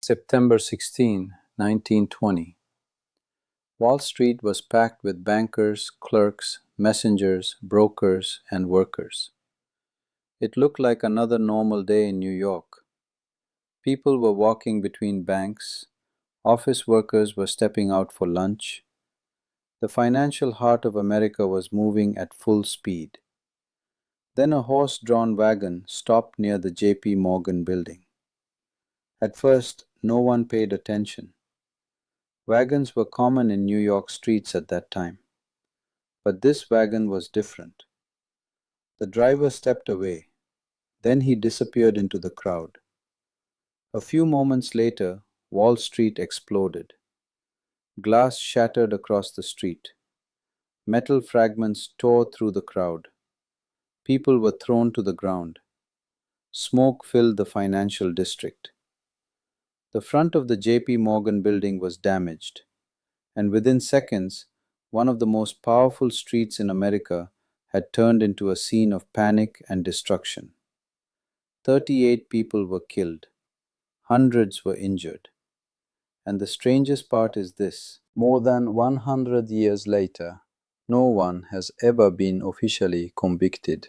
September 16, 1920. Wall Street was packed with bankers, clerks, messengers, brokers, and workers. It looked like another normal day in New York. People were walking between banks, office workers were stepping out for lunch. The financial heart of America was moving at full speed. Then a horse-drawn wagon stopped near the J.P. Morgan building. At first, no one paid attention. Wagons were common in New York streets at that time. But this wagon was different. The driver stepped away. Then he disappeared into the crowd. A few moments later, Wall Street exploded. Glass shattered across the street. Metal fragments tore through the crowd. People were thrown to the ground. Smoke filled the financial district. The front of the J.P. Morgan building was damaged, and within seconds, one of the most powerful streets in America had turned into a scene of panic and destruction. 38 people were killed. Hundreds were injured. And the strangest part is this: more than 100 years later, no one has ever been officially convicted.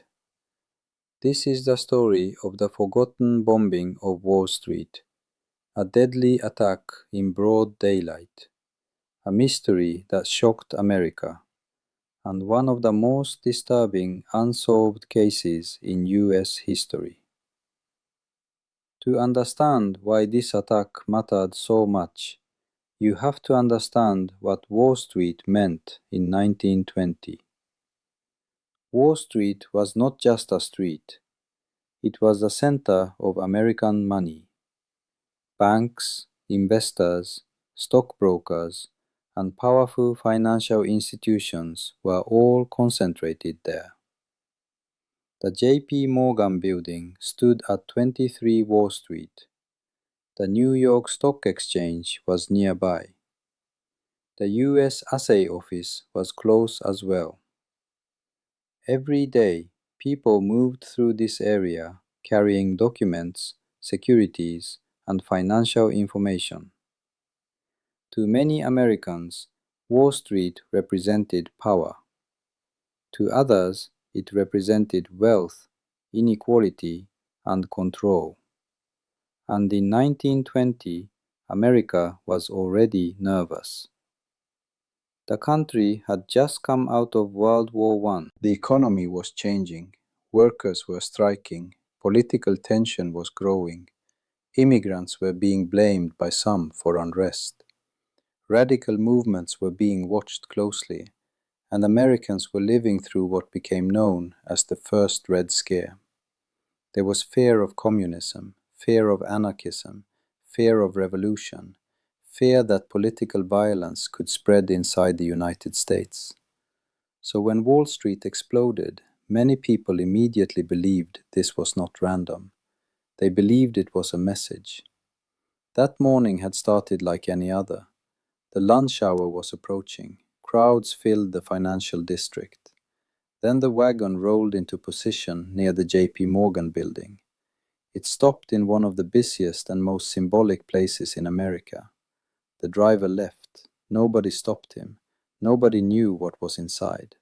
This is the story of the forgotten bombing of Wall Street, a deadly attack in broad daylight, a mystery that shocked America, and one of the most disturbing unsolved cases in US history. To understand why this attack mattered so much, you have to understand what Wall Street meant in 1920. Wall Street was not just a street. It was the center of American money. Banks, investors, stockbrokers, and powerful financial institutions were all concentrated there. The J.P. Morgan building stood at 23 Wall Street. The New York Stock Exchange was nearby. The U.S. Assay Office was close as well. Every day, people moved through this area carrying documents, securities, and financial information. To many Americans, Wall Street represented power. To others, it represented wealth, inequality, and control. And in 1920, America was already nervous. The country had just come out of World War I. The economy was changing, workers were striking, political tension was growing, immigrants were being blamed by some for unrest. Radical movements were being watched closely, and Americans were living through what became known as the First Red Scare. There was fear of communism, fear of anarchism, fear of revolution, fear that political violence could spread inside the United States. So when Wall Street exploded, many people immediately believed this was not random. They believed it was a message. That morning had started like any other. The lunch hour was approaching. Crowds filled the financial district. Then the wagon rolled into position near the J.P. Morgan building. It stopped in one of the busiest and most symbolic places in America. The driver left. Nobody stopped him. Nobody knew what was inside.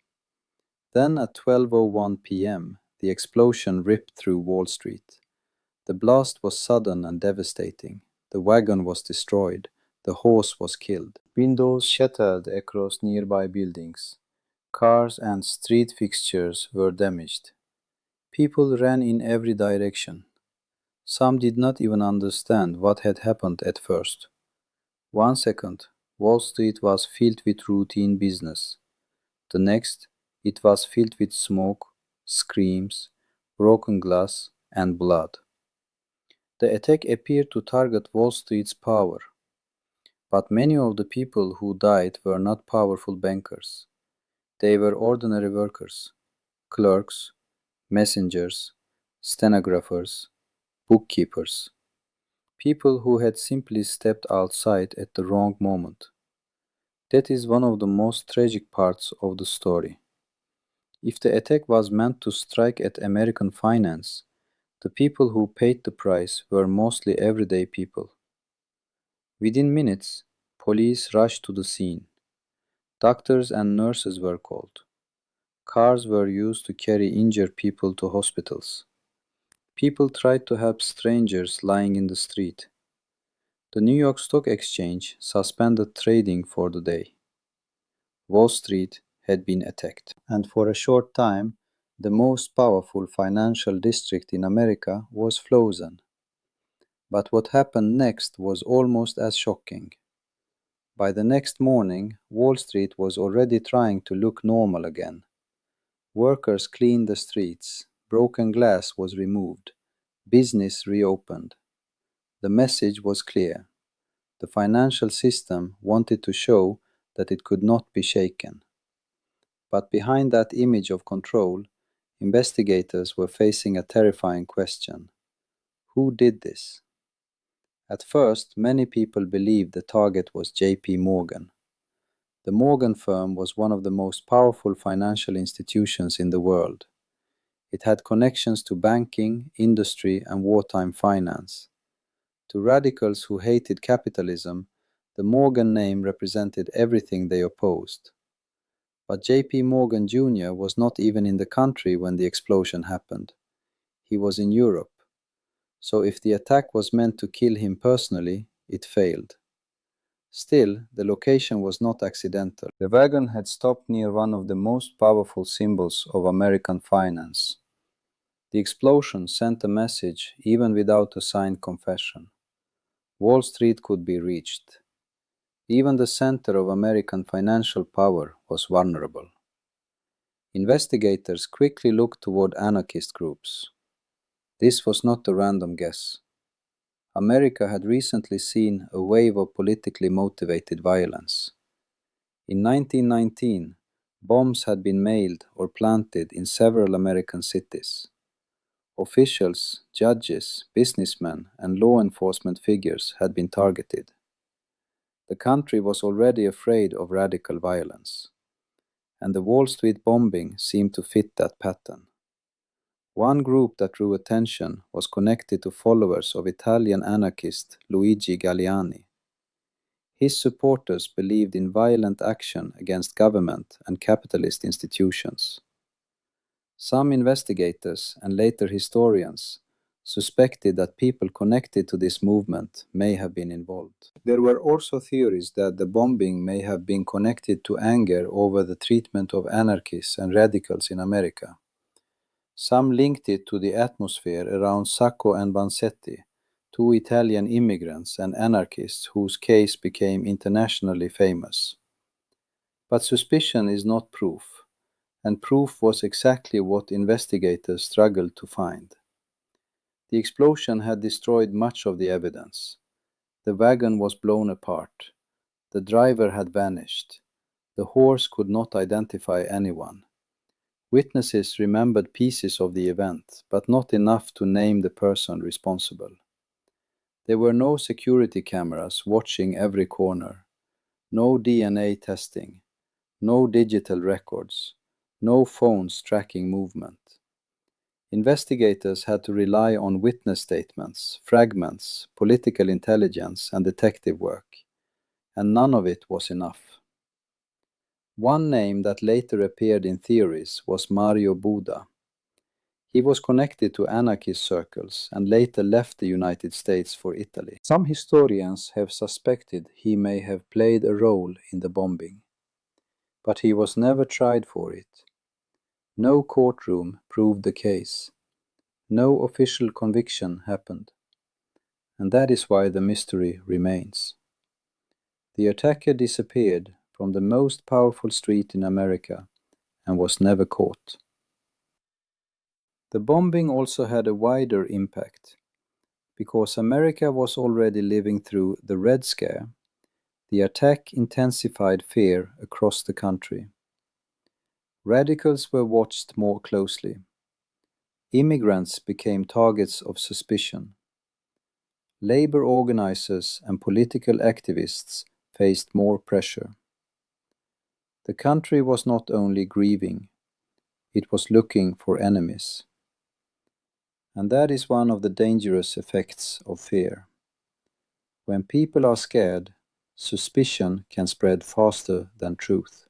Then at 12:01 p.m., the explosion ripped through Wall Street. The blast was sudden and devastating. The wagon was destroyed. The horse was killed. Windows shattered across nearby buildings. Cars and street fixtures were damaged. People ran in every direction. Some did not even understand what had happened at first. 1 second, Wall Street was filled with routine business. The next, it was filled with smoke, screams, broken glass, and blood. The attack appeared to target Wall Street's power. But many of the people who died were not powerful bankers. They were ordinary workers, clerks, messengers, stenographers, bookkeepers, people who had simply stepped outside at the wrong moment. That is one of the most tragic parts of the story. If the attack was meant to strike at American finance, the people who paid the price were mostly everyday people. Within minutes, police rushed to the scene. Doctors and nurses were called. Cars were used to carry injured people to hospitals. People tried to help strangers lying in the street. The New York Stock Exchange suspended trading for the day. Wall Street had been attacked. And for a short time, the most powerful financial district in America was frozen. But what happened next was almost as shocking. By the next morning, Wall Street was already trying to look normal again. Workers cleaned the streets, broken glass was removed, business reopened. The message was clear. The financial system wanted to show that it could not be shaken. But behind that image of control, investigators were facing a terrifying question. Who did this? At first, many people believed the target was J.P. Morgan. The Morgan firm was one of the most powerful financial institutions in the world. It had connections to banking, industry, and wartime finance. To radicals who hated capitalism, the Morgan name represented everything they opposed. But J.P. Morgan Jr. was not even in the country when the explosion happened. He was in Europe. So if the attack was meant to kill him personally, it failed. Still, the location was not accidental. The wagon had stopped near one of the most powerful symbols of American finance. The explosion sent a message even without a signed confession. Wall Street could be reached. Even the center of American financial power was vulnerable. Investigators quickly looked toward anarchist groups. This was not a random guess. America had recently seen a wave of politically motivated violence. In 1919, bombs had been mailed or planted in several American cities. Officials, judges, businessmen, and law enforcement figures had been targeted. The country was already afraid of radical violence, and the Wall Street bombing seemed to fit that pattern. One group that drew attention was connected to followers of Italian anarchist Luigi Galliani. His supporters believed in violent action against government and capitalist institutions. Some investigators and later historians suspected that people connected to this movement may have been involved. There were also theories that the bombing may have been connected to anger over the treatment of anarchists and radicals in America. Some linked it to the atmosphere around Sacco and Vanzetti, two Italian immigrants and anarchists whose case became internationally famous. But suspicion is not proof, and proof was exactly what investigators struggled to find. The explosion had destroyed much of the evidence. The wagon was blown apart. The driver had vanished. The horse could not identify anyone. Witnesses remembered pieces of the event, but not enough to name the person responsible. There were no security cameras watching every corner, no DNA testing, no digital records, no phones tracking movement. Investigators had to rely on witness statements, fragments, political intelligence, and detective work, and none of it was enough. One name that later appeared in theories was Mario Buda. He was connected to anarchist circles and later left the United States for Italy. Some historians have suspected he may have played a role in the bombing, but he was never tried for it. No courtroom proved the case. No official conviction happened. And that is why the mystery remains. The attacker disappeared from the most powerful street in America and was never caught. The bombing also had a wider impact. Because America was already living through the Red Scare, the attack intensified fear across the country. Radicals were watched more closely. Immigrants became targets of suspicion. Labor organizers and political activists faced more pressure. The country was not only grieving, it was looking for enemies. And that is one of the dangerous effects of fear. When people are scared, suspicion can spread faster than truth.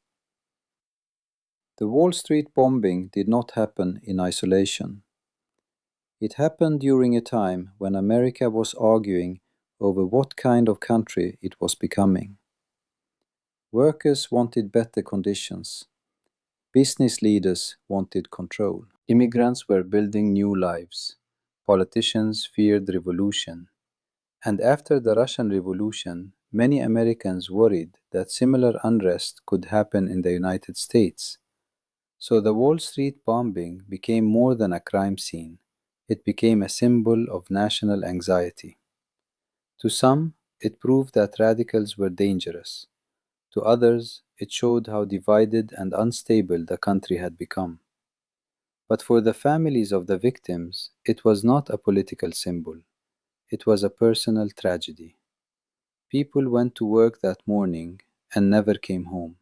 The Wall Street bombing did not happen in isolation. It happened during a time when America was arguing over what kind of country it was becoming. Workers wanted better conditions. Business leaders wanted control. Immigrants were building new lives. Politicians feared revolution. And after the Russian Revolution, many Americans worried that similar unrest could happen in the United States. So the Wall Street bombing became more than a crime scene. It became a symbol of national anxiety. To some, it proved that radicals were dangerous. To others, it showed how divided and unstable the country had become. But for the families of the victims, it was not a political symbol. It was a personal tragedy. People went to work that morning and never came home.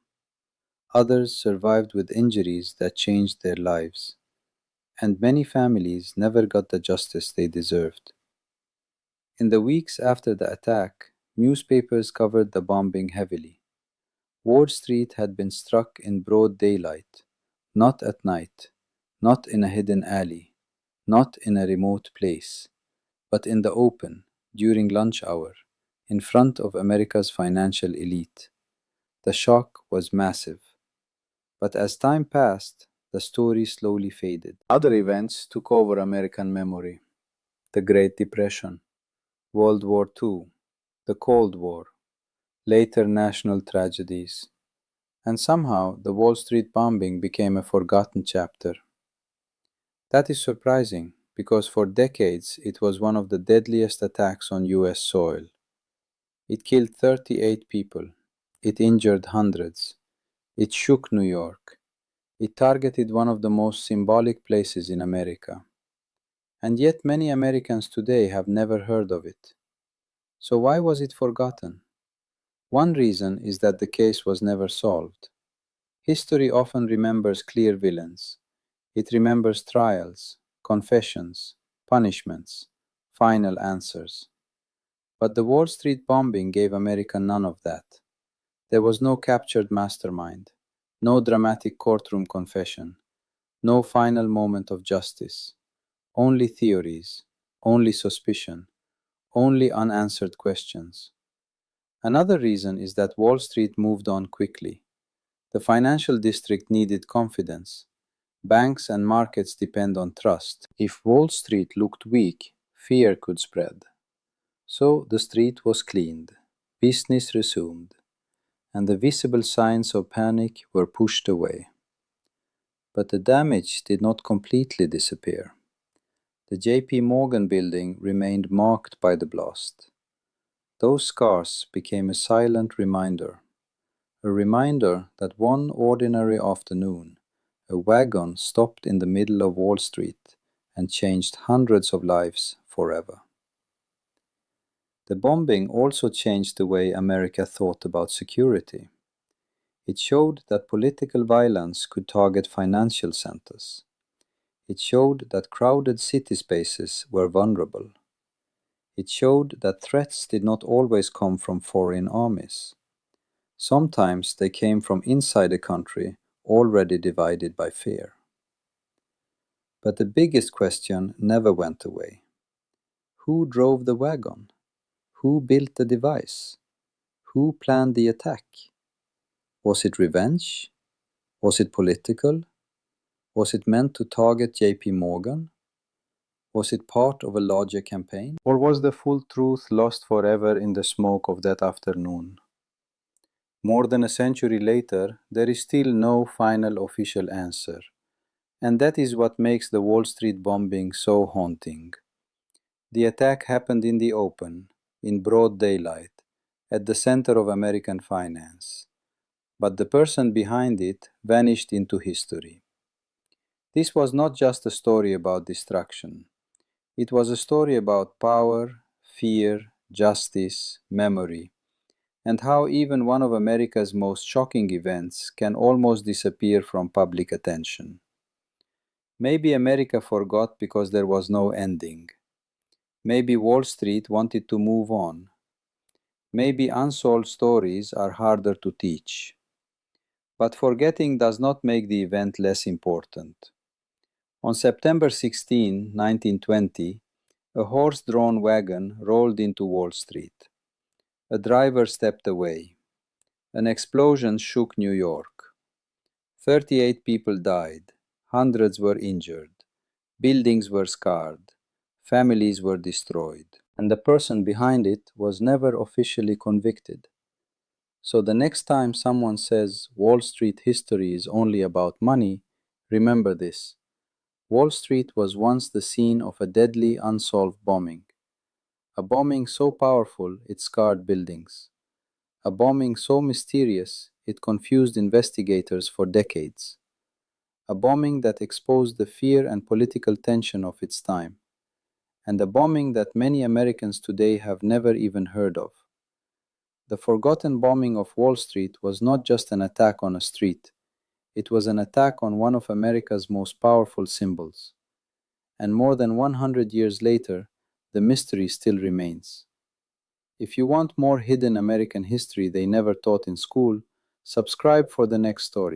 Others survived with injuries that changed their lives. And many families never got the justice they deserved. In the weeks after the attack, newspapers covered the bombing heavily. Wall Street had been struck in broad daylight, not at night, not in a hidden alley, not in a remote place, but in the open, during lunch hour, in front of America's financial elite. The shock was massive. But as time passed, the story slowly faded. Other events took over American memory. The Great Depression, World War II, the Cold War, later national tragedies. And somehow the Wall Street bombing became a forgotten chapter. That is surprising because for decades it was one of the deadliest attacks on US soil. It killed 38 people. It injured hundreds. It shook New York. It targeted one of the most symbolic places in America. And yet many Americans today have never heard of it. So why was it forgotten? One reason is that the case was never solved. History often remembers clear villains. It remembers trials, confessions, punishments, final answers. But the Wall Street bombing gave America none of that. There was no captured mastermind, no dramatic courtroom confession, no final moment of justice, only theories, only suspicion, only unanswered questions. Another reason is that Wall Street moved on quickly. The financial district needed confidence. Banks and markets depend on trust. If Wall Street looked weak, fear could spread. So the street was cleaned, business resumed, and the visible signs of panic were pushed away. But the damage did not completely disappear. The JP Morgan building remained marked by the blast. Those scars became a silent reminder. A reminder that one ordinary afternoon, a wagon stopped in the middle of Wall Street and changed hundreds of lives forever. The bombing also changed the way America thought about security. It showed that political violence could target financial centers. It showed that crowded city spaces were vulnerable. It showed that threats did not always come from foreign armies. Sometimes they came from inside a country already divided by fear. But the biggest question never went away. Who drove the wagon? Who built the device? Who planned the attack? Was it revenge? Was it political? Was it meant to target JP Morgan? Was it part of a larger campaign? Or was the full truth lost forever in the smoke of that afternoon? More than a century later, there is still no final official answer. And that is what makes the Wall Street bombing so haunting. The attack happened in the open, in broad daylight, at the center of American finance. But the person behind it vanished into history. This was not just a story about destruction. It was a story about power, fear, justice, memory, and how even one of America's most shocking events can almost disappear from public attention. Maybe America forgot because there was no ending. Maybe Wall Street wanted to move on. Maybe unsolved stories are harder to teach. But forgetting does not make the event less important. On September 16, 1920, a horse-drawn wagon rolled into Wall Street. A driver stepped away. An explosion shook New York. 38 people died. Hundreds were injured. Buildings were scarred. Families were destroyed. And the person behind it was never officially convicted. So the next time someone says Wall Street history is only about money, remember this. Wall Street was once the scene of a deadly unsolved bombing. A bombing so powerful it scarred buildings. A bombing so mysterious it confused investigators for decades. A bombing that exposed the fear and political tension of its time. And a bombing that many Americans today have never even heard of. The forgotten bombing of Wall Street was not just an attack on a street, it was an attack on one of America's most powerful symbols. And more than 100 years later, the mystery still remains. If you want more hidden American history they never taught in school, subscribe for the next story.